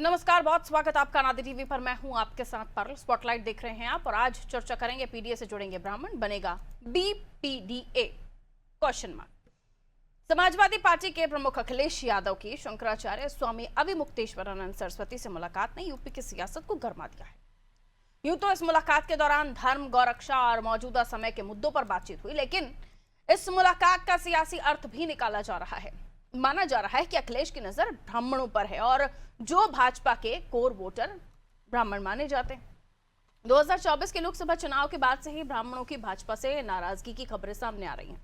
नमस्कार, बहुत स्वागत आपका अनादि टीवी पर। मैं हूं आपके साथ पारुल। स्पॉटलाइट देख रहे हैं आप और आज चर्चा करेंगे पीडीए से जुड़ेंगे ब्राह्मण, बनेगा बीपीडीए क्वेश्चन मार्क। समाजवादी पार्टी के प्रमुख अखिलेश यादव की शंकराचार्य स्वामी अविमुक्तेश्वरानंद सरस्वती से मुलाकात ने यूपी की सियासत को गरमा दिया है। यूं तो इस मुलाकात के दौरान धर्म, गौरक्षा और मौजूदा समय के मुद्दों पर बातचीत हुई, लेकिन इस मुलाकात का सियासी अर्थ भी निकाला जा रहा है। माना जा रहा है कि अखिलेश की नजर ब्राह्मणों पर है और जो भाजपा के कोर वोटर ब्राह्मण माने जाते हैं। 2024 के लोकसभा चुनाव के बाद से ही ब्राह्मणों की भाजपा से नाराजगी की खबरें सामने आ रही हैं।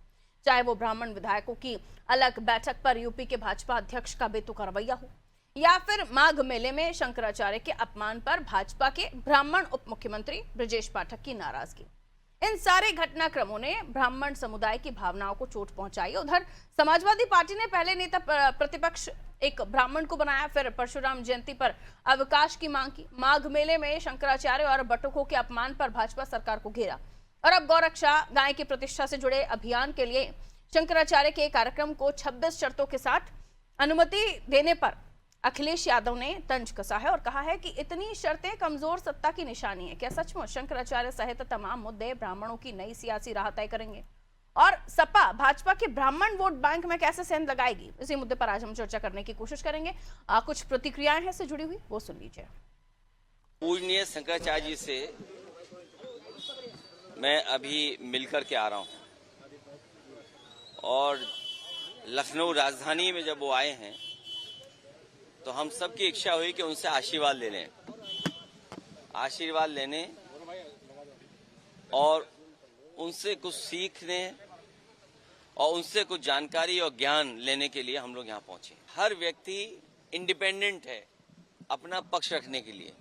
चाहे वो ब्राह्मण विधायकों की अलग बैठक पर यूपी के भाजपा अध्यक्ष का बेतुका रवैया हो, या फिर माघ मेले में शंकराचार्य के अपमान पर भाजपा के ब्राह्मण उप मुख्यमंत्री ब्रजेश पाठक की नाराजगी। इन सारे घटनाक्रमों ने ब्राह्मण समुदाय की भावनाओं को चोट पहुंचाई। उधर समाजवादी पार्टी ने पहले नेता प्रतिपक्ष एक ब्राह्मण को बनाया, फिर परशुराम जयंती पर अवकाश की मांग की, माघ मेले में शंकराचार्य और बटुकों के अपमान पर भाजपा सरकार को घेरा और अब गौरक्षा गाय की प्रतिष्ठा से जुड़े अभियान के लिए शंकराचार्य के कार्यक्रम को 26 शर्तों के साथ अनुमति देने पर अखिलेश यादव ने तंज कसा है और कहा है कि इतनी शर्तें कमजोर सत्ता की निशानी है। क्या सचमुच शंकराचार्य सहित तमाम मुद्दे ब्राह्मणों की नई सियासी राह तय करेंगे और सपा भाजपा के ब्राह्मण वोट बैंक में कैसे सेंध लगाएगी? इसी मुद्दे पर आज हम चर्चा करने की कोशिश करेंगे। कुछ प्रतिक्रियाएं हैं से जुड़ी हुई, वो सुन लीजिए। पूजनीय शंकराचार्य जी से मैं अभी मिलकर के आ रहा हूं और लखनऊ राजधानी में जब वो आए हैं तो हम सबकी इच्छा हुई कि उनसे आशीर्वाद ले लें, आशीर्वाद लेने और उनसे कुछ सीखने और उनसे कुछ जानकारी और ज्ञान लेने के लिए हम लोग यहाँ पहुंचे। हर व्यक्ति इंडिपेंडेंट है अपना पक्ष रखने के लिए,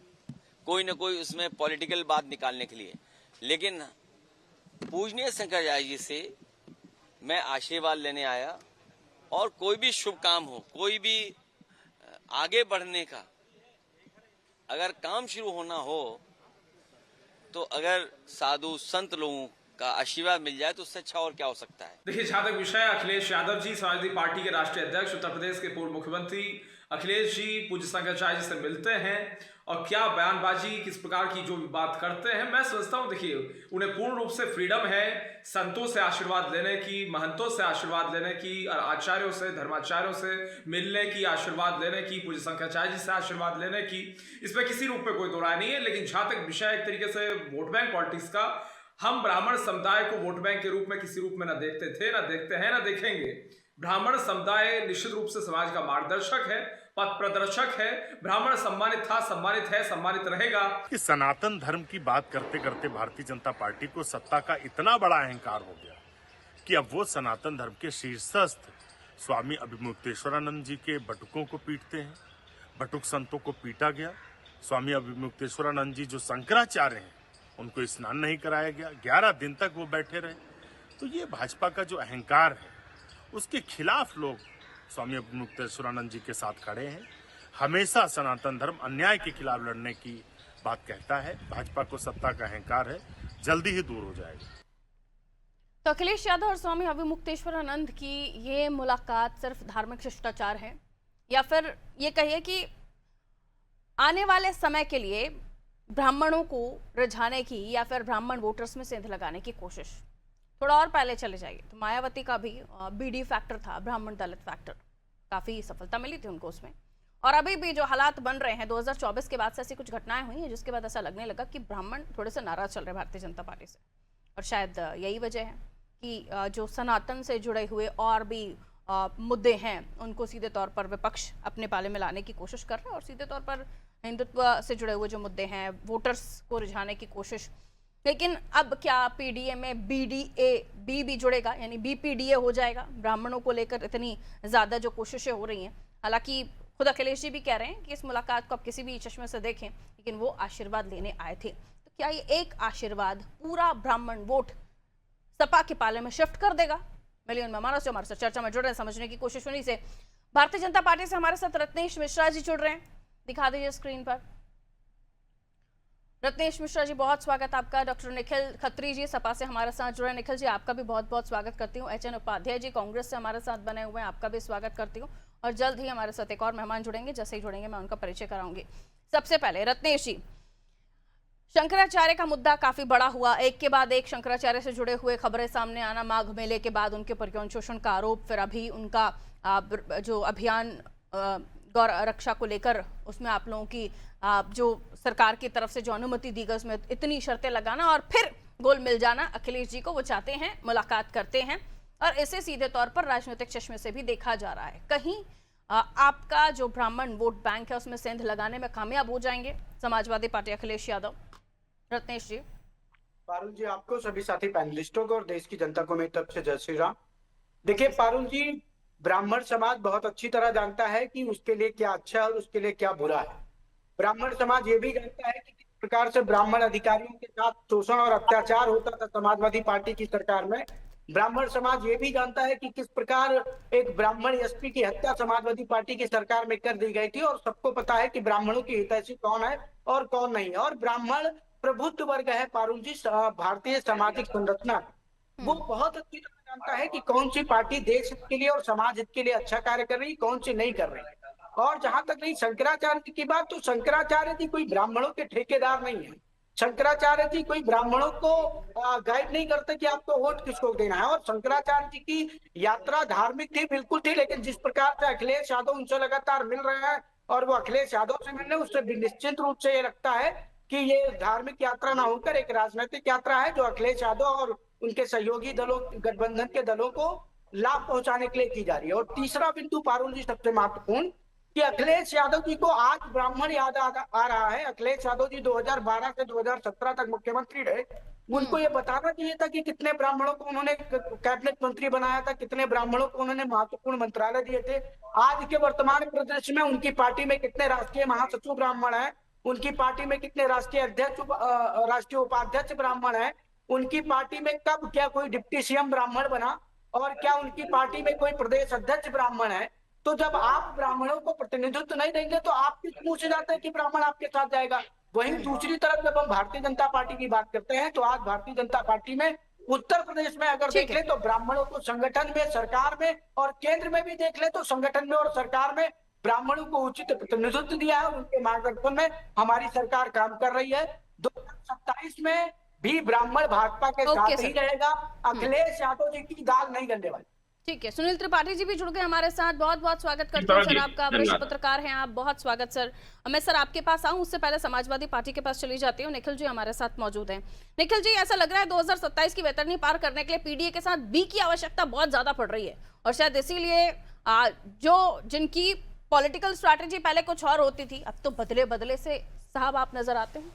कोई न कोई उसमें पॉलिटिकल बात निकालने के लिए, लेकिन पूजनीय शंकराचार्य जी से मैं आशीर्वाद लेने आया और कोई भी शुभ काम हो, कोई भी आगे बढ़ने का अगर काम शुरू होना हो तो अगर साधु संत लोगों का आशीर्वाद मिल जाए तो उससे अच्छा और क्या हो सकता है। देखिए, जहां तक विषय अखिलेश यादव जी समाजवादी पार्टी के राष्ट्रीय अध्यक्ष, उत्तर प्रदेश के पूर्व मुख्यमंत्री अखिलेश जी पूज्य शंकराचार्य जी से मिलते हैं और क्या बयानबाजी किस प्रकार की जो भी बात करते हैं, मैं समझता हूं देखिए उन्हें पूर्ण रूप से फ्रीडम है संतों से आशीर्वाद लेने की, महंतों से आशीर्वाद लेने की और आचार्यों से, धर्माचार्यों से मिलने की, आशीर्वाद लेने की, पूज्य शंकराचार्य जी से आशीर्वाद लेने की, इसमें किसी रूप में कोई दो राय नहीं है। लेकिन जहां तक विषय एक तरीके से वोट बैंक पॉलिटिक्स का, हम ब्राह्मण समुदाय को वोट बैंक के रूप में किसी रूप में न देखते थे, न देखते हैं, न देखेंगे। ब्राह्मण समुदाय निश्चित रूप से समाज का मार्गदर्शक है, पथ प्रदर्शक है। ब्राह्मण सम्मानित था, सम्मानित है, सम्मानित रहेगा। कि सनातन धर्म की बात करते करते भारतीय जनता पार्टी को सत्ता का इतना बड़ा अहंकार हो गया कि अब वो सनातन धर्म के शीर्षस्थ स्वामी अविमुक्तेश्वरानंद जी के बटुकों को पीटते हैं। बटुक संतों को पीटा गया। स्वामी अविमुक्तेश्वरानंद जी जो शंकराचार्य हैं उनको स्नान नहीं कराया गया, 11 दिन तक वो बैठे रहे। तो ये भाजपा का जो अहंकार है उसके खिलाफ लोग स्वामी अविमुक्तेश्वरानंद जी के साथ खड़े हैं। हमेशा सनातन धर्म अन्याय के खिलाफ लड़ने की बात कहता है। भाजपा को सत्ता का अहंकार है, जल्दी ही दूर हो जाएगा। तो अखिलेश यादव और स्वामी अविमुक्तेश्वरानंद की ये मुलाकात सिर्फ धार्मिक शिष्टाचार है या फिर ये कहिए कि आने वाले समय के लिए ब्राह्मणों को रिझाने की या फिर ब्राह्मण वोटर्स में सेंध लगाने की कोशिश? थोड़ा और पहले चले जाइए तो मायावती का भी बीडी फैक्टर था, ब्राह्मण दलित फैक्टर, काफी सफलता मिली थी उनको उसमें। और अभी भी जो हालात बन रहे हैं 2024 के बाद से ऐसी कुछ घटनाएं हुई हैं जिसके बाद ऐसा लगने लगा कि ब्राह्मण थोड़े से नाराज चल रहे हैं भारतीय जनता पार्टी से। और शायद यही वजह है कि जो सनातन से जुड़े हुए और भी मुद्दे हैं उनको सीधे तौर पर विपक्ष अपने पाले में लाने की कोशिश कर रहे हैं और सीधे तौर पर हिंदुत्व से जुड़े हुए जो मुद्दे हैं वोटर्स को रिझाने की कोशिश। लेकिन अब क्या पीडीए में बी भी जुड़ेगा, यानी बीपीडीए हो जाएगा? ब्राह्मणों को लेकर इतनी ज्यादा जो कोशिशें हो रही हैं, हालांकि खुद अखिलेश जी भी कह रहे हैं कि इस मुलाकात को आप किसी भी चश्मे से देखें, लेकिन वो आशीर्वाद लेने आए थे। तो क्या ये एक आशीर्वाद पूरा ब्राह्मण वोट सपा के पाले में शिफ्ट कर देगा? मिलियन मेहमानों से हमारे साथ चर्चा में जुड़ रहे हैं, समझने की कोशिश होनी से भारतीय जनता पार्टी से हमारे साथ रत्नेश मिश्रा जी जुड़ रहे हैं, दिखा दीजिए स्क्रीन पर। रत्नेश मिश्रा जी, बहुत स्वागत आपका। डॉक्टर निखिल खत्री जी सपा से हमारे साथ जुड़े। निखिल जी, आपका भी बहुत बहुत स्वागत करती हूँ। एचएन उपाध्याय जी कांग्रेस से हमारे साथ बने हुए हैं, आपका भी स्वागत करती हूँ। और जल्द ही हमारे साथ एक और मेहमान जुड़ेंगे। जैसे ही जुड़ेंगे मैं उनका परिचय कराऊंगी। सबसे पहले रत्नेश जी, शंकराचार्य का मुद्दा काफी बड़ा हुआ, एक के बाद एक शंकराचार्य से जुड़े हुए खबरें सामने आना, माघ मेले के बाद उनके ऊपर यौन शोषण का आरोप, फिर अभी उनका जो अभियान गौ रक्षा को लेकर उसमें आप लोगों की जो सरकार की तरफ से जो अनुमति दी गई उसमें इतनी शर्तें लगाना और फिर गोल मिल जाना अखिलेश जी को, वो चाहते हैं, मुलाकात करते हैं और इसे सीधे तौर पर राजनीतिक चश्मे से भी देखा जा रहा है। कहीं आपका जो ब्राह्मण वोट बैंक है उसमें सेंध लगाने में कामयाब हो जाएंगे समाजवादी पार्टी अखिलेश यादव? रत्नेश जी। पारुल जी, आपको, सभी साथी पैनलिस्टों को और देश की जनता को मेरी तरफ से जय श्री राम। देखिए पारुल जी, ब्राह्मण समाज बहुत अच्छी तरह जानता है कि उसके लिए क्या अच्छा है और उसके लिए क्या बुरा है। ब्राह्मण समाज ये भी जानता है कि किस प्रकार से ब्राह्मण अधिकारियों के साथ शोषण और अत्याचार होता था समाजवादी पार्टी की सरकार में। ब्राह्मण समाज ये भी जानता है कि किस प्रकार एक ब्राह्मण एसपी की हत्या समाजवादी पार्टी की सरकार में कर दी गई थी और सबको पता है कि ब्राह्मणों की हितैषी कौन है और कौन नहीं है। और ब्राह्मण प्रबुद्ध वर्ग है पारुल जी, भारतीय सामाजिक संरचना, वो बहुत अच्छी तरह जानता है कि कौन सी पार्टी देश हित के लिए और समाज हित के लिए अच्छा कार्य कर रही है, कौन सी नहीं कर रही। और जहां तक रही शंकराचार्य की बात, तो शंकराचार्य जी कोई ब्राह्मणों के ठेकेदार नहीं है। शंकराचार्य जी कोई ब्राह्मणों को गाइड नहीं करते कि आपको वोट किसको देना है। और शंकराचार्य जी की यात्रा धार्मिक थी, बिल्कुल थी, लेकिन जिस प्रकार से अखिलेश यादव उनसे लगातार मिल रहे हैं और वो अखिलेश यादव से मिलने, उससे निश्चित रूप से ये लगता है कि ये धार्मिक यात्रा ना होकर एक राजनीतिक यात्रा है जो अखिलेश यादव और उनके सहयोगी दलों, गठबंधन के दलों को लाभ पहुंचाने के लिए की जा रही है। और तीसरा बिंदु पारुल जी सबसे महत्वपूर्ण, कि अखिलेश यादव जी को आज ब्राह्मण याद आ रहा है। अखिलेश यादव जी 2012 से 2017 तक मुख्यमंत्री रहे। उनको ये बताना चाहिए था कि कितने ब्राह्मणों को उन्होंने कैबिनेट मंत्री बनाया था, कितने ब्राह्मणों को उन्होंने महत्वपूर्ण मंत्रालय दिए थे। आज के वर्तमान परिदृश्य में उनकी पार्टी में कितने राष्ट्रीय महासचिव ब्राह्मण है, उनकी पार्टी में कितने राष्ट्रीय अध्यक्ष, राष्ट्रीय उपाध्यक्ष ब्राह्मण है, उनकी पार्टी में कब क्या कोई डिप्टी सीएम ब्राह्मण बना और क्या उनकी पार्टी में कोई प्रदेश अध्यक्ष ब्राह्मण है। तो जब आप ब्राह्मणों को प्रतिनिधित्व नहीं देंगे तो आप किस मुंह से जाते हैं कि ब्राह्मण आपके साथ जाएगा। वहीं दूसरी तरफ जब हम भारतीय जनता पार्टी की बात करते हैं तो आज भारतीय जनता पार्टी में उत्तर प्रदेश में अगर देख ले तो ब्राह्मणों को संगठन में, सरकार में और केंद्र में भी देख ले तो संगठन में और सरकार में ब्राह्मणों को उचित प्रतिनिधित्व दिया है। उनके मार्गदर्शन में हमारी सरकार काम कर रही है। 2027 में भी ब्राह्मण भाजपा के साथ ही रहेगा। अखिलेश यादव जी की दाल नहीं गलने वाली। ठीक है, सुनील त्रिपाठी जी भी जुड़ गए हमारे साथ। बहुत बहुत स्वागत करते हैं सर आपका, वरिष्ठ पत्रकार हैं आप, बहुत स्वागत सर। मैं सर आपके पास आऊं उससे पहले समाजवादी पार्टी के पास चली जाती हूँ। निखिल जी हमारे साथ मौजूद हैं। निखिल जी, ऐसा लग रहा है 2027 की वेतरनी पार करने के लिए पीडीए के साथ बी की आवश्यकता बहुत ज्यादा पड़ रही है और शायद इसीलिए जो जिनकी पॉलिटिकल स्ट्रैटेजी पहले कुछ और होती थी, अब तो बदले बदले से साहब आप नजर आते हैं।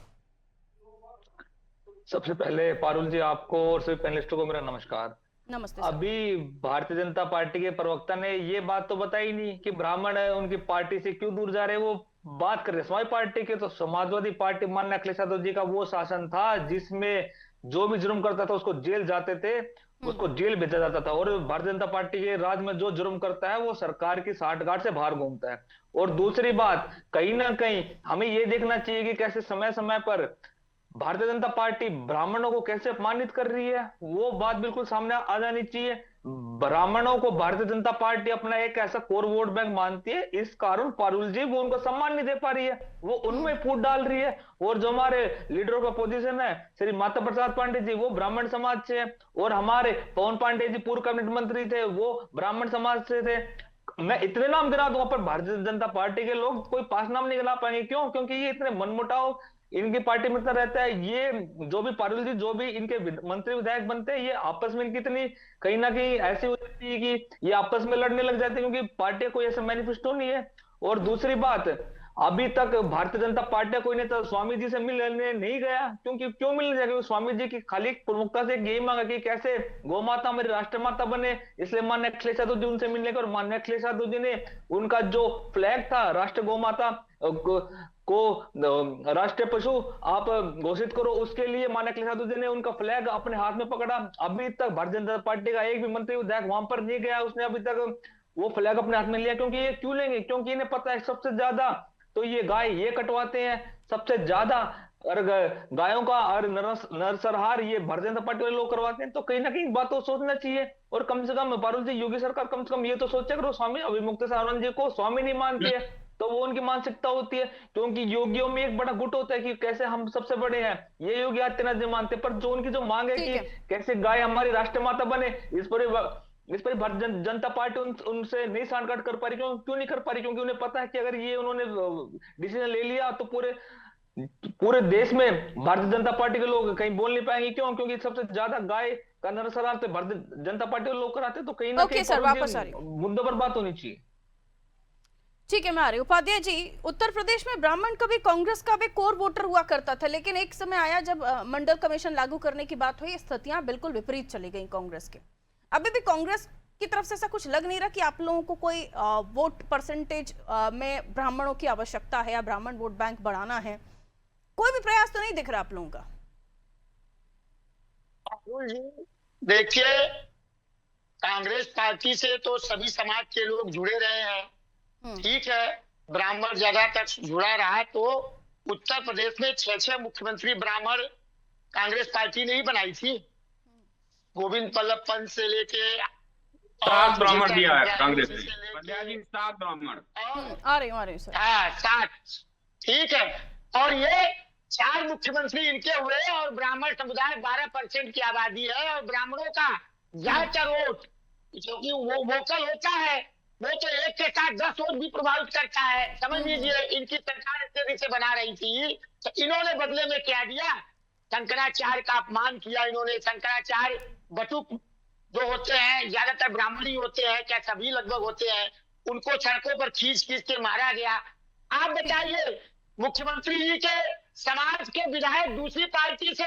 सबसे पहले पारुल जी आपको और सभी पैनलिस्टों को मेरा नमस्कार। नमस्ते। अभी भारतीय जनता पार्टी के प्रवक्ता ने ये बात तो बताई नहीं कि ब्राह्मण उनकी पार्टी से क्यों दूर जा रहे हैं। वो बात कर रहे समाजवादी पार्टी के, तो समाजवादी पार्टी माननीय अखिलेश यादव जी का वो शासन था जिसमें जो भी जुर्म करता था उसको जेल जाते थे, उसको जेल भेजा जाता था। और भारतीय जनता पार्टी के राज में जो जुर्म करता है वो सरकार की साठगांठ से बाहर घूमता है। और दूसरी बात, कहीं ना कहीं हमें ये देखना चाहिए कि कैसे समय समय पर भारतीय जनता पार्टी ब्राह्मणों को कैसे अपमानित कर रही है, वो बात बिल्कुल सामने आ जानी चाहिए। ब्राह्मणों को भारतीय जनता पार्टी अपना एक ऐसा कोर वोट बैंक मानती है, इस कारण पारुल जी वो उनको सम्मान नहीं दे पा रही है, वो उनमें फूट डाल रही है। और जो हमारे लीडरों का पोजीशन है श्री माता प्रसाद पांडे जी, वो ब्राह्मण समाज से है, और हमारे पवन पांडे जी पूर्व कैबिनेट मंत्री थे, वो ब्राह्मण समाज से थे। मैं इतने नाम गिना दूंगा पर भारतीय जनता पार्टी के लोग कोई 5 नाम नहीं गिना पाएंगे। क्यों? क्योंकि ये इतने मनमुटाव इनकी पार्टी में इतना रहता है। ये जो भी पारुल जी, जो भी इनके मंत्री विधायक बनते हैं, ये आपस में इनकी इतनी कहीं ना कहीं ऐसी हो जाती है कि ये आपस में लड़ने लग जाते हैं, क्योंकि पार्टी कोई ऐसा मैनिफेस्टो नहीं है। और दूसरी बात, अभी तक भारतीय जनता पार्टी कोई नेता स्वामी जी से मिलने नहीं गया। क्यों मिलने जाएगा? क्योंकि स्वामी जी की खाली प्रमुखता से यही मांगा कि कैसे गौ माता हमारी राष्ट्रमाता बने, इसलिए माननीय अखिलेश यादव जी उनसे मिलने का, और माननीय अखिलेश यादव जी ने उनका जो फ्लैग था राष्ट्र गौ माता को राष्ट्रीय पशु आप घोषित करो, उसके लिए माननीय अखिलेश यादव जी ने उनका फ्लैग अपने हाथ में पकड़ा। अभी तक भारतीय जनता पार्टी का एक भी मंत्री विधायक वहां पर नहीं गया, उसने अभी तक वो फ्लैग अपने हाथ में लिया। क्योंकि ये क्यों लेंगे? क्योंकि इन्हें पता है सबसे ज्यादा तो ये गाय ये कटवाते हैं, सबसे ज्यादा और गायों का और नरसंहार ये भारतीय जनता पार्टी वाले लोग करवाते हैं, तो कहीं ना कहीं बात तो सोचना चाहिए। और कम से कम पारुल जी, योगी सरकार कम से कम ये तो सोचे करो, स्वामी अभिमुक्तेश्वरानंद जी को स्वामी नहीं मानती है, तो वो उनकी मानसिकता होती है। क्योंकि योगियों में एक बड़ा गुट होता है कि कैसे हम सबसे बड़े हैं, ये योगी आदित्यनाथ जी मानते हैं। पर जो उनकी जो मांग है ठीक कि है। कैसे गाय हमारी राष्ट्रमाता बने, इस पर भारतीय जनता पार्टी उनसे नहीं सांठगांठ कर पा रही। क्यों नहीं कर पा रही? क्योंकि उन्हें पता है कि अगर ये उन्होंने डिसीजन ले लिया तो पूरे देश में भारतीय जनता पार्टी के लोग कहीं बोल नहीं पाएंगे। क्यों? क्योंकि सबसे ज्यादा गाय का नरसंहार तो भारतीय जनता पार्टी के लोग कराते हैं। तो कहीं ना ओके कहीं सर, वापस आ रही हूं। मुद्दों पर बात होनी चाहिए। ठीक है, मैं आ रही हूं। उपाध्याय जी, उत्तर प्रदेश में ब्राह्मण कभी कांग्रेस का भी कोर वोटर हुआ करता था, लेकिन एक समय आया जब मंडल कमीशन लागू करने की बात हुई, स्थितियां बिल्कुल विपरीत चली गई कांग्रेस के। अभी भी कांग्रेस की तरफ से ऐसा कुछ लग नहीं रहा कि आप लोगों को कोई वोट परसेंटेज में ब्राह्मणों की आवश्यकता है या ब्राह्मण वोट बैंक बढ़ाना है? कोई भी प्रयास तो नहीं दिख रहा आप लोगों का। देखिए, कांग्रेस पार्टी से तो सभी समाज के लोग जुड़े रहे हैं, ठीक है, ब्राह्मण ज्यादा तक जुड़ा रहा। तो उत्तर प्रदेश में 6 मुख्यमंत्री ब्राह्मण कांग्रेस पार्टी ने ही बनाई थी। गोविंद बल्लभ पंत से लेके 7 ब्राह्मण दिया है कांग्रेस ने, पंड्या जी 7 ब्राह्मण। आ रही हूँ सर। हाँ 7, ठीक है। और ये 4 मुख्यमंत्री इनके हुए और ब्राह्मण समुदाय 12% की आबादी है। और ब्राह्मणों का ज्यादातर वोट, क्योंकि वो वोकल होता है, वो तो एक के साथ 10 वोट भी प्रभावित करता है। समझ लीजिए, इनकी सरकार इस तरीके से बना रही थी, तो इन्होंने बदले में क्या दिया? शंकराचार्य का अपमान किया इन्होंने। शंकराचार्य बटुक जो होते हैं, ज्यादातर ब्राह्मण ही होते हैं, क्या सभी लगभग होते हैं, उनको सड़कों पर खींच के मारा गया। आप बताइए, मुख्यमंत्री जी के समाज के विधायक दूसरी पार्टी से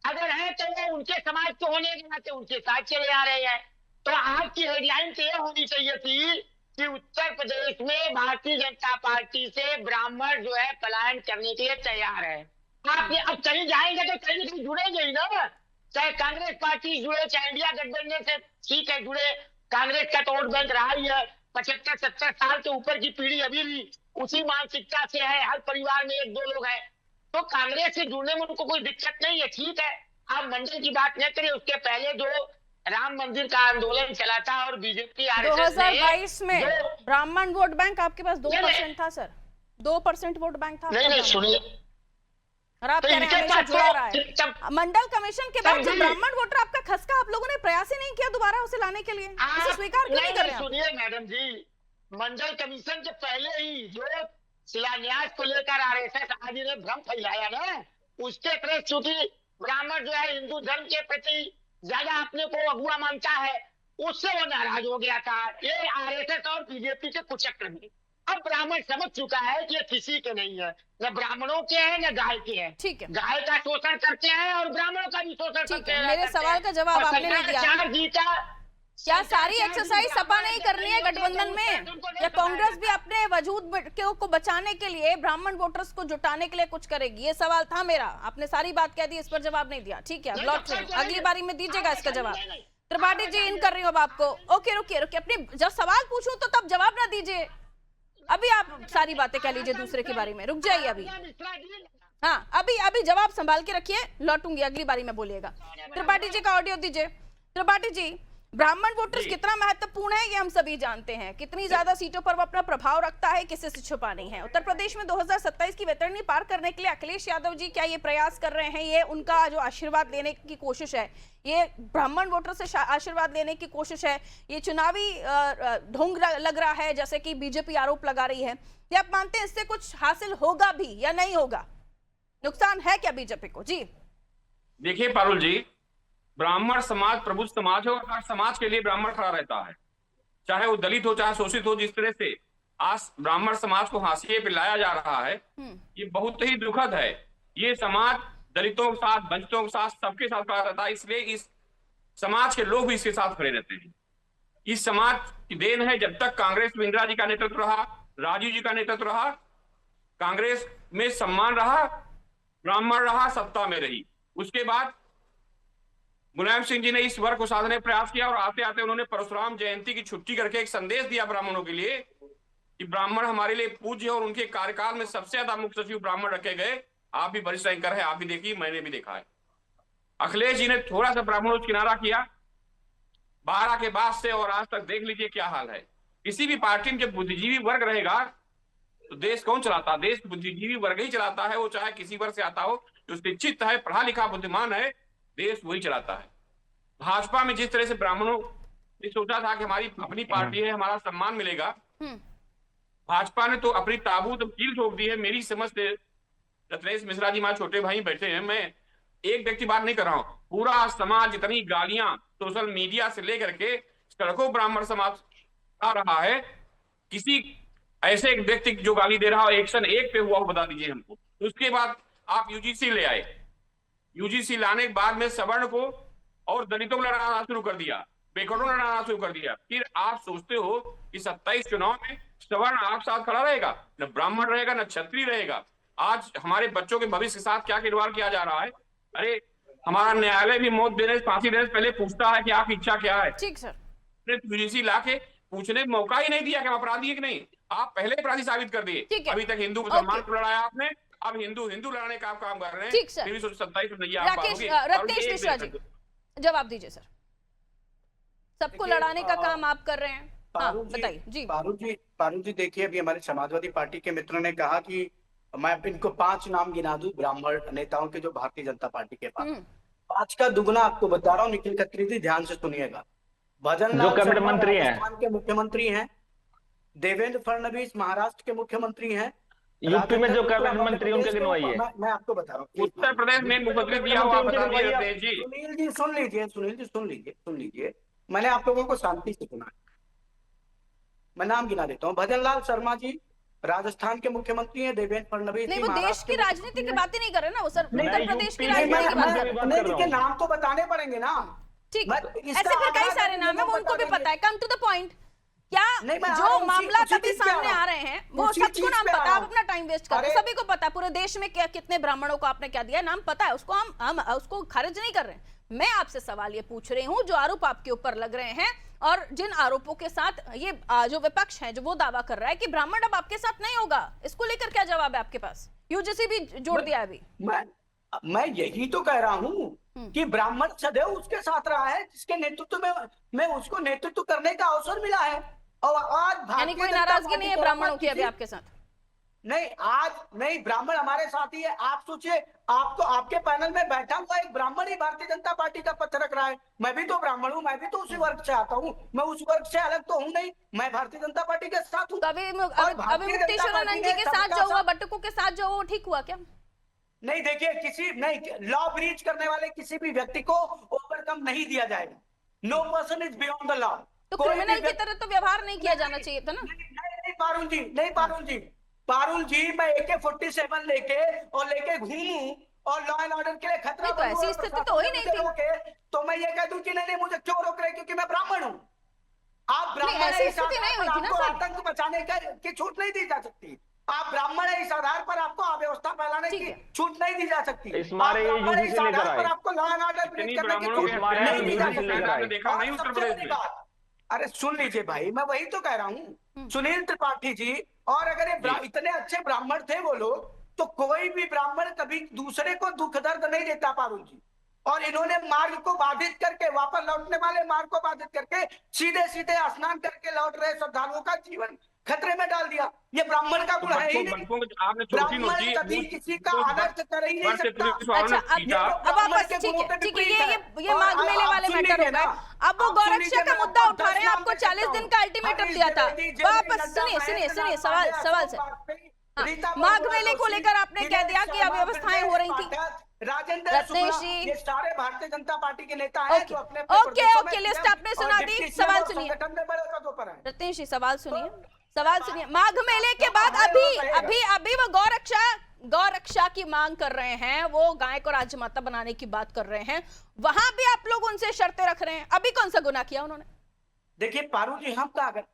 अगर हैं तो वो उनके समाज के होने के नाते उनके साथ चले आ रहे हैं। तो आपकी हेडलाइन तो ये होनी चाहिए थी कि उत्तर प्रदेश में भारतीय जनता पार्टी से ब्राह्मण जो है पलायन करने के लिए तैयार है। आप अब कहीं जाएंगे तो कहीं ना कहीं जुड़ेंगे ही ना, चाहे कांग्रेस पार्टी जुड़े, चाहे इंडिया गठबंधन से ठीक है जुड़े। कांग्रेस का तो वोट बैंक रहा ही है, 75-70 साल के ऊपर की पीढ़ी अभी भी उसी मानसिकता से है, हर परिवार में 1-2 लोग हैं। तो कांग्रेस से जुड़ने में उनको कोई दिक्कत नहीं है, ठीक है। आप मंडल की बात न करें, उसके पहले जो राम मंदिर का आंदोलन चला था और बीजेपी 2022 में ब्राह्मण वोट बैंक आपके पास 2% था सर, 2% वोट बैंक था। नहीं सुनिए, और आप कह रहे हैं हमेशा जुड़ा रहा है। मंडल कमीशन के बाद जो ब्राह्मण वोटर आपका खसका, आप लोगों ने प्रयास ही नहीं किया दोबारा उसे लाने के लिए, इसे स्वीकार क्यों नहीं कर रहे हैं? सुनिए मैडम जी, मंडल कमीशन के पहले ही जो शिलान्यास को लेकर आरएसएस आदि ने भ्रम फैलाया ना, उसके तरह चूंकि ब्राह्मण जो है हिंदू धर्म के प्रति ज्यादा अपने को अगुआ मानता है, उससे वो नाराज हो गया था। ये आरएसएस और बीजेपी के कुचक्र में अब ब्राह्मण समझ चुका है कि ये किसी के नहीं है, न ब्राह्मणों के हैं न गाय के हैं। ठीक है, गाय का शोषण करते हैं और ब्राह्मणों का भी शोषण करते हैं। मेरे सवाल का जवाब आपने नहीं दिया। क्या सारी एक्सरसाइज सपा नहीं करनी है गठबंधन में, या कांग्रेस भी अपने वजूद को बचाने के लिए ब्राह्मण वोटर्स को जुटाने के लिए कुछ करेगी? ये सवाल था मेरा, आपने सारी बात कह दी, इस पर जवाब नहीं दिया। ठीक है, ब्लॉक अगली बारी में दीजिएगा इसका जवाब। त्रिपाठी जी इन कर रही हूँ अब आपको। ओके रुकिए, अपनी जब सवाल पूछूं तो तब जवाब ना दीजिए, अभी आप सारी बातें कह लीजिए दूसरे के बारे में, रुक जाइए अभी। हाँ अभी जवाब संभाल के रखिए, लौटूंगी अगली बारी में, बोलिएगा। त्रिपाठी जी का ऑडियो दीजिए। त्रिपाठी जी, ब्राह्मण वोटर्स कितना महत्वपूर्ण है ये हम सभी जानते हैं, कितनी ज्यादा सीटों पर वो अपना प्रभाव रखता है, किसी से छुपा नहीं है। उत्तर प्रदेश में 2027 की वैतरणी पार करने के लिए अखिलेश यादव जी क्या ये प्रयास कर रहे हैं? ये उनका जो आशीर्वाद लेने की कोशिश है, ये ब्राह्मण वोटर से आशीर्वाद लेने की कोशिश है, ये चुनावी ढोंग लग रहा है जैसे कि बीजेपी आरोप लगा रही है, या आप मानते हैं इससे कुछ हासिल होगा भी या नहीं होगा? नुकसान है क्या बीजेपी को? जी देखिए पारुल जी, ब्राह्मण समाज प्रबुद्ध समाज है और हर समाज के लिए ब्राह्मण खड़ा रहता है, चाहे वो दलित हो चाहे शोषित हो। जिस तरह से आज ब्राह्मण समाज को हाशिए पे लाया जा रहा है, ये बहुत ही दुखद है। ये समाज दलितों के साथ, वंचितों के साथ, सबके साथ खड़ा रहता है, इसलिए इस समाज के लोग भी इसके साथ खड़े रहते हैं। इस समाज की देन है, जब तक कांग्रेस में इंदिरा जी का नेतृत्व रहा, राजीव जी का नेतृत्व रहा, कांग्रेस में सम्मान रहा, ब्राह्मण रहा, सत्ता में रही। उसके बाद मुलायम सिंह जी ने इस वर्ग को साधने प्रयास किया और आते आते उन्होंने परशुराम जयंती की छुट्टी करके एक संदेश दिया ब्राह्मणों के लिए कि ब्राह्मण हमारे लिए पूज्य, और उनके कार्यकाल में सबसे ज्यादा मुख्य सचिव ब्राह्मण रखे गए। आप भी वरिष्ठ एंकर है, आप भी देखिए, मैंने भी देखा है। अखिलेश जी ने थोड़ा सा ब्राह्मणों को किनारा किया 12 के बाद से और आज तक देख लीजिए क्या हाल है। किसी भी पार्टी में जब बुद्धिजीवी वर्ग रहेगा तो देश कौन चलाता है? देश बुद्धिजीवी वर्ग ही चलाता है, वो चाहे किसी वर्ग से आता हो, जो शिक्षित है, पढ़ा लिखा बुद्धिमान है, देश वही चलाता है। भाजपा में जिस तरह से ब्राह्मणों ने सोचा था कि हमारी अपनी पार्टी है, हमारा सम्मान मिलेगा, भाजपा ने तो अपनी ताबूत कील ठोक दी है। मेरी समझ से रत्नेश मिश्रा जी हमारे छोटे भाई बैठे हैं, मैं एक व्यक्ति बात नहीं कर रहा हूं, पूरा समाज इतनी गालियां सोशल मीडिया से लेकर के सड़कों ब्राह्मण समाज आ रहा है। किसी ऐसे एक व्यक्ति जो गाली दे रहा हो एक्शन 1 पे हुआ हो बता दीजिए हमको। तो उसके बाद आप यूजीसी ले आए, यूजीसी लाने के बाद में सवर्ण को और दलितों को लड़ाना शुरू कर दिया, बेकरों को लड़ाना शुरू कर दिया। फिर आप सोचते हो कि 27 चुनाव में सवर्ण आप साथ खड़ा रहेगा, न ब्राह्मण रहेगा, न क्षत्रिय रहेगा। आज हमारे बच्चों के भविष्य के साथ क्या खिलवाड़ किया जा रहा है? अरे हमारा न्यायालय भी मौत देने फांसी देने से पहले पूछता है कि आपकी इच्छा क्या है। ठीक सर। यूजीसी ला के पूछने का मौका ही नहीं दिया कि हम अपराधी है कि नहीं। आप पहले अपराधी साबित कर दिए। अभी तक हिंदू मुसलमान को लड़ाया आपने, अब हिंदू हिंदू लड़ने का आप काम कर रहे हैं। ठीक सर। 27 रत्नेश मिश्रा जी जवाब दीजिए सर। सबको लड़ाने का काम आप कर रहे हैं, हाँ बताइए जी। पारुल जी देखिए, अभी हमारे समाजवादी पार्टी के मित्र ने कहा कि मैं इनको 5 नाम गिना दूं ब्राह्मण नेताओं के जो भारतीय जनता पार्टी के पास, 5 का दुगना आपको बता रहा हूँ। निखिल खत्री जी ध्यान से सुनिएगा। भजनलाल जो कैबिनेट मंत्री हैं, राजस्थान के मुख्यमंत्री हैं, देवेंद्र फडणवीस महाराष्ट्र के मुख्यमंत्री हैं, यूपी में जो कैबिनेट मंत्री उनके गिनवाइए। मैं आपको बता रहा हूँ। उत्तर प्रदेश में मुख्यमंत्री दिया हुआ बता दिए रत्नेश जी। सुनील जी सुन लीजिए, मैंने आप लोगों को शांति से सुना। मैं नाम गिना देता हूँ। भजनलाल शर्मा जी राजस्थान के मुख्यमंत्री हैं, देवेंद्र फडणवीस नहीं, वो देश की राजनीति की बातें नहीं कर रहे ना, वो सर उत्तर प्रदेश की राजनीति की बात कर रहे हैं। नहीं, देखिए नाम तो बताने पड़ेंगे ना। ठीक, ऐसे फिर कई सारे नाम है, वो उनको भी पता है। Come to the point. क्या जो मामला कभी सामने आ रहे हैं वो सबको नाम पता है? आप अपना टाइम वेस्ट कर रहे हैं। सभी को पता है पूरे देश में क्या कितने ब्राह्मणों को आपने क्या दिया, नाम पता है उसको। हम उसको खारिज नहीं कर रहे हैं। मैं आपसे सवाल ये पूछ रही हूँ, जो आरोप आपके ऊपर लग रहे हैं और जिन आरोपों के साथ ये जो विपक्ष है जो वो दावा कर रहा है कि ब्राह्मण अब आपके साथ नहीं होगा, इसको लेकर क्या जवाब है आपके पास? यूजीसी भी जोड़ दिया अभी। मैं यही तो कह रहा हूँ कि ब्राह्मण सदैव उसके साथ रहा है जिसके नेतृत्व में उसको नेतृत्व करने का अवसर मिला है। और आज यानी कोई नाराजगी नहीं है ब्राह्मणों की अभी आपके साथ? नहीं, आज नहीं, ब्राह्मण हमारे साथ ही है। आप सोचिए, आपको आपके पैनल में बैठा हुआ एक ब्राह्मण ही भारतीय जनता पार्टी का पत्र रख रहा है। मैं भी तो ब्राह्मण हूँ, मैं भी तो उसी वर्ग से आता हूँ, मैं उस वर्ग से अलग तो हूँ नहीं, मैं भारतीय जनता पार्टी के साथ हूँ। अभी मुक्तेश्वरानंद जी के साथ जो हुआ, बटुकों के साथ जो हुआ, ठीक हुआ क्या? नहीं, देखिए लॉ ब्रीच करने वाले किसी भी व्यक्ति को ओवरकम नहीं दिया जाएगा। No person is beyond the law. तो क्रिमिनल की तरह तो व्यवहार नहीं किया जाना चाहिए था ना? नहीं पारुल जी, मैं AK-47 लेके घूमूं और लॉ एंड ऑर्डर के लिए खतरा तो ऐसी स्थिति तो ही नहीं थी। तो मैं ये कह दूं कि नहीं मुझे क्यों रोक रहे, क्योंकि मैं ब्राह्मण हूँ। आप ब्राह्मण, ऐसी स्थिति नहीं हुई थी ना सर। आतंक मचाने की छूट नहीं दी जा सकती। आप ब्राह्मण है, इस आधार पर आपको अव्यवस्था फैलाने की छूट नहीं दी जा सकती। इस आधार पर आपको लॉ एंड ऑर्डर ब्रीच करने की छूट नहीं दी जा सकती। अरे सुन लीजिए भाई, मैं वही तो कह रहा हूँ सुनील त्रिपाठी जी। और अगर ये इतने अच्छे ब्राह्मण थे वो लोग, तो कोई भी ब्राह्मण कभी दूसरे को दुख दर्द नहीं देता पारुल जी। और इन्होंने मार्ग को बाधित करके, वापस लौटने वाले मार्ग को बाधित करके सीधे सीधे स्नान करके लौट रहे श्रद्धालुओं का जीवन खतरे में डाल दिया। ये ब्राह्मण का गुण है ही नहीं। ब्राह्मण कभी किसी का अनर्थ कर ही नहीं सकता। अच्छा, अब वापस ठीक है, ये माघ मेले वाले मैटर हो गए। अब वो गौरक्षा का मुद्दा उठा रहे हैं, आपको 40 दिन का अल्टीमेटम दिया था। वापस सुनिए सवाल से। माघ मेले को लेकर आपने कह दिया कि अव्यवस्थाएं हो रही थी। राजेंद्र रत्नेश जी, ये सारे भारतीय जनता पार्टी के नेता हैं जो अपने ओके लिस्ट आपने सुना दी। सवाल सुनिए रत्नेश जी, सवाल सुनिए। माघ मेले के बाद अभी वो गौरक्षा की मांग कर रहे हैं, वो गाय को राजमाता बनाने की बात कर रहे हैं। वहां भी आप लोग उनसे शर्तें रख रहे हैं। अभी कौन सा गुनाह किया उन्होंने? देखिए पारुल जी,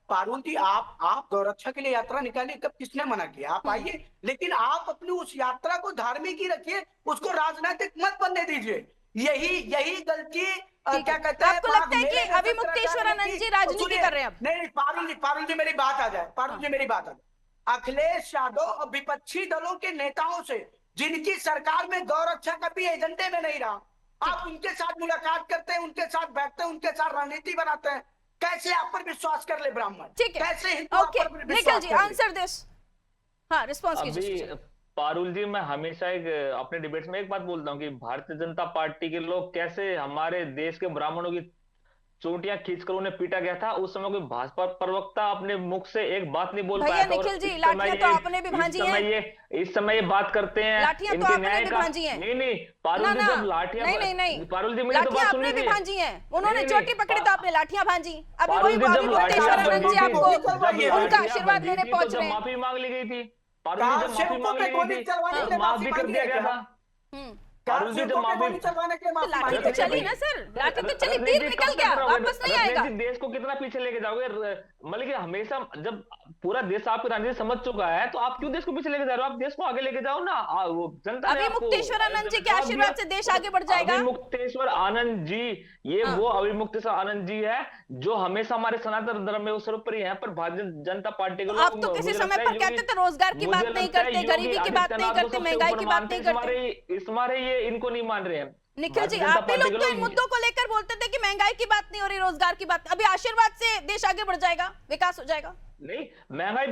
पारुल जी आप गौरक्षा के लिए यात्रा निकालिए, कब किसने मना किया? आप आइए, लेकिन आप अपनी उस यात्रा को धार्मिक ही रखिए, उसको राजनीतिक मत बनने दीजिए। यही गलती क्या कहते हैं? आपको लगता है कि अभी मुक्तेश्वरानंद जी राजनीति कर रहे हैं? नहीं पारुल जी मेरी बात आ जाए। अखिलेश यादव और विपक्षी दलों के नेताओं से जिनकी सरकार में गौरक्षा कभी एजेंडे में नहीं रहा, आप उनके साथ मुलाकात करते हैं, उनके साथ बैठते हैं, उनके साथ रणनीति बनाते हैं। कैसे आप पर विश्वास कर ले ब्राह्मण? ठीक है, कैसे हिंदू आप ओके, पर निखिल विश्वास जी कर ले? Answer this. हाँ, रिस्पॉन्स कीजिए। अभी पारुल जी, मैं हमेशा एक अपने डिबेट्स में एक बात बोलता हूँ कि भारतीय जनता पार्टी के लोग कैसे हमारे देश के ब्राह्मणों की चोटियां खींचकर उन्हें पीटा गया था, उस समय कोई भाजपा प्रवक्ता अपने मुख से एक बात नहीं बोल भैया पाया था। और निखिल जी, इस समय लाठियां तो ये- आपने भी भांजी हैं। इस समय ये बात करते हैं लाठियां तो इनके आपने न्याय भी का। भांजी हैं। नहीं पारुल ना जी, ना, जब लाठियां नहीं पारुल जी, मुझे तो लाठियां बात सुननी आपने भी थी। भांजी हैं। उन्होंने नहीं, चोटी पकड़ी तो आपने लाठियां भांजी। अभी पारुल वही जी, जब मुक्तेश्वरानंद जी आपको उनका आशीर्वाद लेने पहुंच जब रहे हैं। माफी मांग ली गई थी, पारुल जी, जब माफी मांग ली गई थी तो माफ भी कर दिया गया था। हम्म, पारुल जी, जब माफी चलवाने के लिए तो माफी लाठी मांगी। तो चली ना सर, लाठी तो चली, तीर रणनीति निकल कब गया, तक रहोगे? वापस नहीं आएगा। रणनीति देश को कितना पीछे लेके जाओगे? मतलब कि हमेशा जब पूरा देश आपकी राजनीति समझ चुका है तो आप क्यों देश को पीछे लेके जा रहे हो? आप देश को आगे लेके जाओ ना। वो जनता ने अभी आपको मुक्तेश्वरानंद जी के जवाब आशीर्वाद दिया। से देश आगे बढ़ जाएगा। अभी मुक्तेश्वर आनंद जी, ये हाँ। वो अभी मुक्तेश्वर आनंद जी है जो हमेशा हमारे सनातन धर्म में वो सर्वोपरि है, पर भारतीय जनता पार्टी के लोग, आप तो किसी मुझे समय लगता पर है कहते थे रोजगार की बात नहीं करते, गरीबी की बात नहीं करते, महंगाई की बात नहीं करते। इस मारे ये इनको नहीं मान रहे हैं। निखिल जी, भारतीय जनता आप भी पार्टी लोग के तो इन मुद्दों को लेकर बोलते थे कि महंगाई की बात नहीं हो रही, रोजगार की बात। अभी आशीर्वाद से देश आगे बढ़ जाएगा, विकास हो जाएगा। नहीं, महंगाई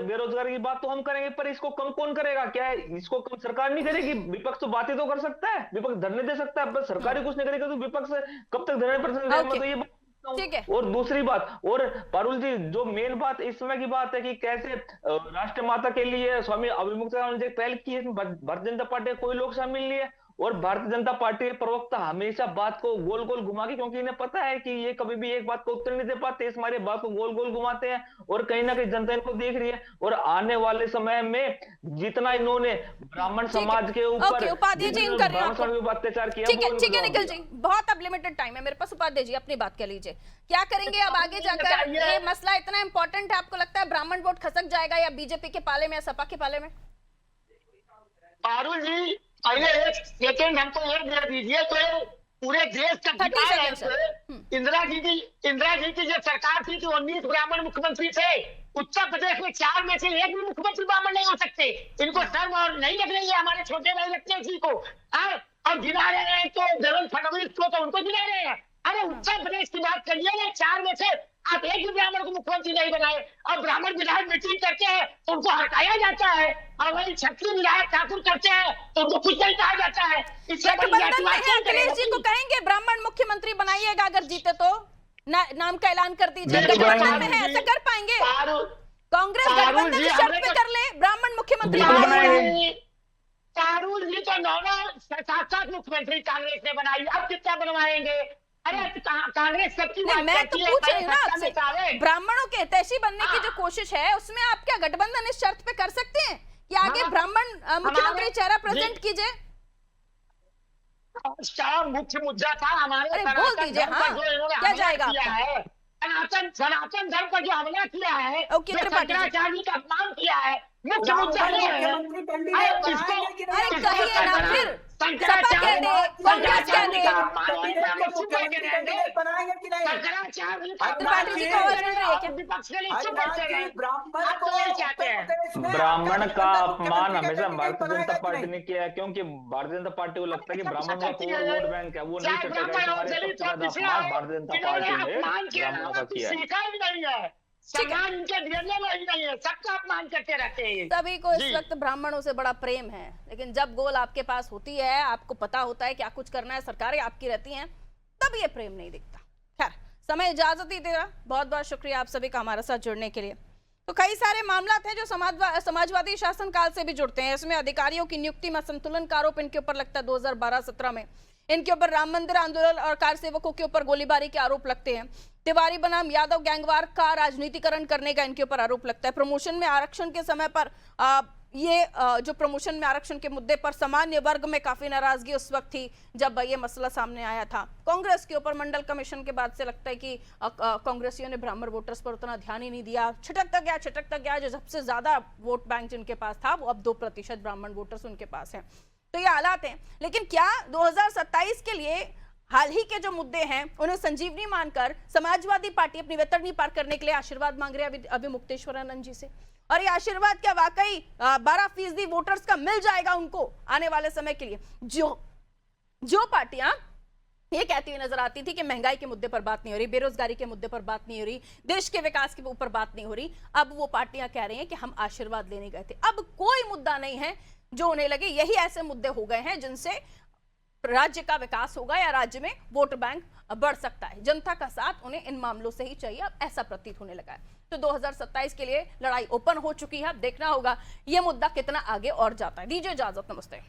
बेरोजगारी की बात तो हम करेंगे, पर इसको कम कौन करेगा? क्या है, इसको कम सरकार नहीं करेगी? विपक्ष तो बातें तो कर सकता है, विपक्ष धरने दे सकता है, पर सरकार ही कुछ नहीं करेगा तो विपक्ष कब तक धरने पर ओके, मैं तो ये बात ठीक है। और दूसरी बात, और पारुल जी, जो मेन बात इस समय की बात है कि कैसे राष्ट्रमाता के लिए स्वामी अभिमुक्तानंद जी पहल की है, इसमें भारतीय जनता पार्टी के कोई लोग शामिल नहीं है। और भारतीय जनता पार्टी के प्रवक्ता हमेशा बात को गोल गोल घुमा के, क्योंकि इन्हें पता है कि ये कभी भी एक बात को उत्तर नहीं दे पाते, इस हमारे बात को गोल गोल घुमाते हैं और कहीं ना कहीं जनता इनको देख रही है। और आने वाले समय में जितना इन्होंने ब्राह्मण समाज के ऊपर ओके, उपाध्याय जी इन कर रहे हैं आपको। ब्राह्मण समाज पे अत्याचार किया, ठीक है, वो ठीक है उनको निखिल जवाब जी, बहुत अब लिमिटेड टाइम है मेरे पास। उपाध्याय जी अपनी बात कह लीजिए, क्या करेंगे अब आगे जाकर? ये मसला इतना इंपॉर्टेंट है, आपको लगता है ब्राह्मण वोट खसक जाएगा या बीजेपी के पाले में या सपा के पाले में? पारुल जी, पहले एक सेकेंड हमको ये दे दीजिए तो पूरे देश का 30 विकास सेकंड, सर। है। इंदिरा जी की जो सरकार थी तो 19 ब्राह्मण मुख्यमंत्री थे। उत्तर प्रदेश में 4 में से एक भी मुख्यमंत्री ब्राह्मण नहीं हो सकते। इनको शर्म और नहीं लग रही है? हमारे छोटे भाई लगते हैं जी को। और गिना रहे हैं तो देवेंद्र फडणवीस को, तो उनको गिना रहे हैं। अरे उत्तर प्रदेश की बात करिए ना, 4 में से आप एक भी ब्राह्मण को मुख्यमंत्री नहीं बनाए। और ब्राह्मण विधायक मीटिंग करते हैं तो उनको हटाया जाता है, और वही क्षत्रिय विधायक ठाकुर करते हैं तो उनको कुछ नहीं कहा जाता है। इससे बड़ी गठबंधन में जातिवाद है, कौन अखिलेश जी को करेगा? कहेंगे ब्राह्मण मुख्यमंत्री बनाइएगा अगर जीते तो, नाम का ऐलान कर दीजिए। नहीं, गठबंधन में है, नहीं, ऐसा कर पाएंगे? पारुल कांग्रेस पारुल गठबंधन जी, शर्त हमने पे तो- कर ले, ब्राह्मण मुख्यमंत्री बिल्कुल बनाइए। पारुल जी तो 9 साक्षात मुख्यमंत्री कांग्रेस ने बनाई, अब कितना बनवाएंगे? अरे कांग्रेस सबकी नहीं, बात मैं तो करती है, पूछ रही हूँ ना पहले सत्ता में आपसे, आवे। ब्राह्मणों के हितैषी बनने की जो कोशिश है उसमें आप क्या गठबंधन इस शर्त पे कर सकते हैं कि आगे हाँ, ब्राह्मण मुख्यमंत्री हमारे- चेहरा जी। प्रेजेंट कीजिए? क्या मुख्य मुद्दा था हमारे अरे सनातन बोल दीजिए, धर्म पर हाँ, जो इन्होंने क्या हमला जाएगा किया आपका? है, सनातन धर्म पर जो हमला किया है, ओके, जो त्रिपाठी जी। शंकराचार्य का अपमान किया है, मुख्य मुद्दा ये है। मुख्यमंत्री कैंडिडेट अरे बनाएंगे कि नहीं? अरे कहिए ना फिर, सपा कह दे, कांग्रेस कह दे। मुख्यमंत्री कैंडिडेट बनाएंगे कि नहीं? त्रिपाठी जी को आवाज मिल रही है क्या? विपक्ष के लिए चुप हरियाणा बैठे के रहे। ब्राह्मण आप को नहीं चाहते हैं। उत्तर प्रदेश में ब्राह्मण आपका का गठबंधन अपमान मुख्यमंत्री हमेशा कैंडिडेट भारतीय बनाएगा जनता कि पार्टी नहीं? ने किया है, क्योंकि भारतीय जनता पार्टी को लगता है कि ब्राह्मणों का सकती कोई है। वोट बैंक है, वो नहीं चाहे सकेगा। ब्राह्मण हो, हमारे दलित सबसे हो, ज्यादा पिछड़ा अपमान हो, भारतीय जनता इन्होंने पार्टी ने अपमान के ब्राह्मणों अलावा का कुछ किया है। सीखा ही नहीं है। सम्मान इनके DNA में ही नहीं है, सबका अपमान करते रहते हैं। सभी को इस जी। वक्त ब्राह्मणों से बड़ा प्रेम है, लेकिन जब गोल आपके पास होती है, आपको पता होता है क्या कुछ करना है, सरकारें आपकी रहती हैं, तब ये प्रेम नहीं दिखता। खैर, समय इजाजत ही देगा। बहुत बहुत शुक्रिया आप सभी का हमारे साथ जुड़ने के लिए। तो कई सारे मामला थे जो समाजवादी शासन काल से भी जुड़ते हैं। इसमें अधिकारियों की नियुक्ति में असंतुलन का आरोप इनके ऊपर लगता है 2012-17 में। इनके ऊपर राम मंदिर आंदोलन और कार सेवकों के ऊपर गोलीबारी के आरोप लगते हैं। तिवारी बनाम यादव गैंगवार का राजनीतिकरण करने का इनके ऊपर आरोप लगता है। प्रमोशन में आरक्षण के समय पर जो प्रमोशन में आरक्षण के मुद्दे पर सामान्य वर्ग में काफी नाराजगी उस वक्त थी जब ये मसला सामने आया था। कांग्रेस के ऊपर मंडल कमीशन के बाद से लगता है कि कांग्रेसियों ने ब्राह्मण वोटर्स पर उतना ध्यान ही नहीं दिया। छिटकता गया जो सबसे ज्यादा वोट बैंक जिनके पास था वो अब 2% ब्राह्मण वोटर्स उनके पास है। तो ये हालात हैं। लेकिन क्या 2027 के लिए हाल ही के जो मुद्दे हैं उन्हें संजीवनी मानकर समाजवादी पार्टी अपनी वेतरनी पार करने के लिए आशीर्वाद मांग रहे हैं अभी मुक्तेश्वरानंद जी से। और ये आशीर्वाद क्या वाकई 12% वोटर्स का मिल जाएगा उनको आने वाले समय के लिए? जो पार्टियां ये कहती हुई नजर आती थी कि महंगाई के मुद्दे पर बात नहीं हो रही, बेरोजगारी के मुद्दे पर बात नहीं हो रही, देश के विकास के ऊपर बात नहीं हो रही, अब वो पार्टियां कह रही हैं कि हम आशीर्वाद लेने गए थे। अब कोई मुद्दा नहीं है जो उन्हें लगे। यही ऐसे मुद्दे हो गए हैं जिनसे राज्य का विकास होगा या राज्य में वोट बैंक बढ़ सकता है। जनता का साथ उन्हें इन मामलों से ही चाहिए, अब ऐसा प्रतीत होने लगा है। तो 2027 के लिए लड़ाई ओपन हो चुकी है। अब देखना होगा ये मुद्दा कितना आगे और जाता है। दीजिए इजाजत, नमस्ते।